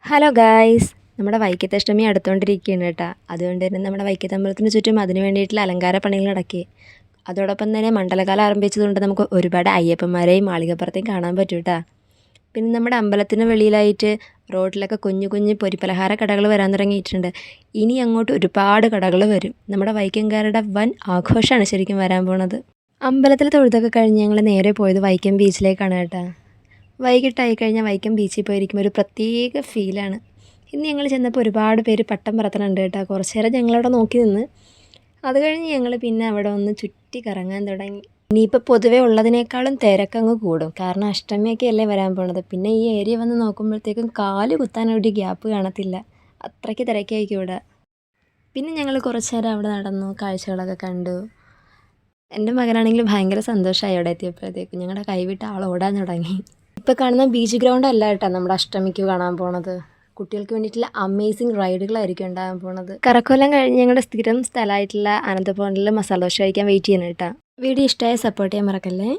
Hello guys, നമ്മുടെ വൈക്കത്തഷ്ടമി അടുത്തുകൊണ്ടിരിക്കുകയാണ് കേട്ടോ. അതുകൊണ്ട് തന്നെ നമ്മുടെ വൈക്കത്തമ്പലത്തിന് ചുറ്റും അതിന് വേണ്ടിയിട്ടുള്ള അലങ്കാര പണികൾ നടക്കി. അതോടൊപ്പം തന്നെ മണ്ഡലകാലം ആരംഭിച്ചതുകൊണ്ട് നമുക്ക് ഒരുപാട് അയ്യപ്പന്മാരെയും മാളികപ്പുറത്തെയും കാണാൻ പറ്റും കേട്ടോ. പിന്നെ നമ്മുടെ അമ്പലത്തിന് വെളിയിലായിട്ട് റോഡിലൊക്കെ കുഞ്ഞു കുഞ്ഞു പൊരിപ്പലഹാര കടകൾ വരാൻ തുടങ്ങിയിട്ടുണ്ട്. ഇനി അങ്ങോട്ട് ഒരുപാട് കടകൾ വരും. നമ്മുടെ വൈക്കംകാരുടെ വൻ ആഘോഷമാണ് ശരിക്കും വരാൻ പോണത്. അമ്പലത്തിൽ തൊഴുതൊക്കെ കഴിഞ്ഞ് ഞങ്ങൾ നേരെ പോയത് വൈക്കം ബീച്ചിലേക്കാണ് കേട്ടോ. വൈകിട്ടായി കഴിഞ്ഞാൽ വൈക്കം ബീച്ചിൽ പോയിരിക്കുമ്പോൾ ഒരു പ്രത്യേക ഫീലാണ്. ഇന്ന് ഞങ്ങൾ ചെന്നപ്പോൾ ഒരുപാട് പേര് പട്ടം പറത്തണുണ്ട് കേട്ടോ. കുറച്ച് നേരം ഞങ്ങളവിടെ നോക്കി നിന്ന്. അത് കഴിഞ്ഞ് ഞങ്ങൾ പിന്നെ അവിടെ ഒന്ന് ചുറ്റി കറങ്ങാൻ തുടങ്ങി. ഇനിയിപ്പോൾ പൊതുവേ ഉള്ളതിനേക്കാളും തിരക്കങ്ങ് കൂടും. കാരണം അഷ്ടമിയൊക്കെ അല്ലേ വരാൻ പോണത്. പിന്നെ ഈ ഏരിയ വന്ന് നോക്കുമ്പോഴത്തേക്കും കാല് കുത്താനൊരു ഗ്യാപ്പ് കാണത്തില്ല. അത്രയ്ക്ക് തിരക്കായിരിക്കും ഇവിടെ. പിന്നെ ഞങ്ങൾ കുറച്ച് നേരം അവിടെ നടന്നു, കാഴ്ചകളൊക്കെ കണ്ടു. എൻ്റെ മകനാണെങ്കിൽ ഭയങ്കര സന്തോഷമായി അവിടെ എത്തിയപ്പോഴത്തേക്കും. ഞങ്ങളുടെ കൈവിട്ട് ആൾ ഓടാൻ തുടങ്ങി. ഇപ്പോൾ കാണുന്ന ബീച്ച് ഗ്രൗണ്ട് അല്ല കേട്ടോ നമ്മുടെ അഷ്ടമിക്ക് കാണാൻ പോണത്. കുട്ടികൾക്ക് വേണ്ടിയിട്ടുള്ള അമേസിങ് റൈഡുകളായിരിക്കും ഉണ്ടാകാൻ പോണത്. കറക്കോലം കഴിഞ്ഞ് ഞങ്ങളുടെ സ്ഥിരം സ്ഥലമായിട്ടുള്ള അനന്തപവനിൽ മസാല ദോശ കഴിക്കാൻ വെയിറ്റ് ചെയ്യണം കേട്ടോ. വീഡിയോ ഇഷ്ടമായ സപ്പോർട്ട് ചെയ്യാൻ മറക്കല്ലേ.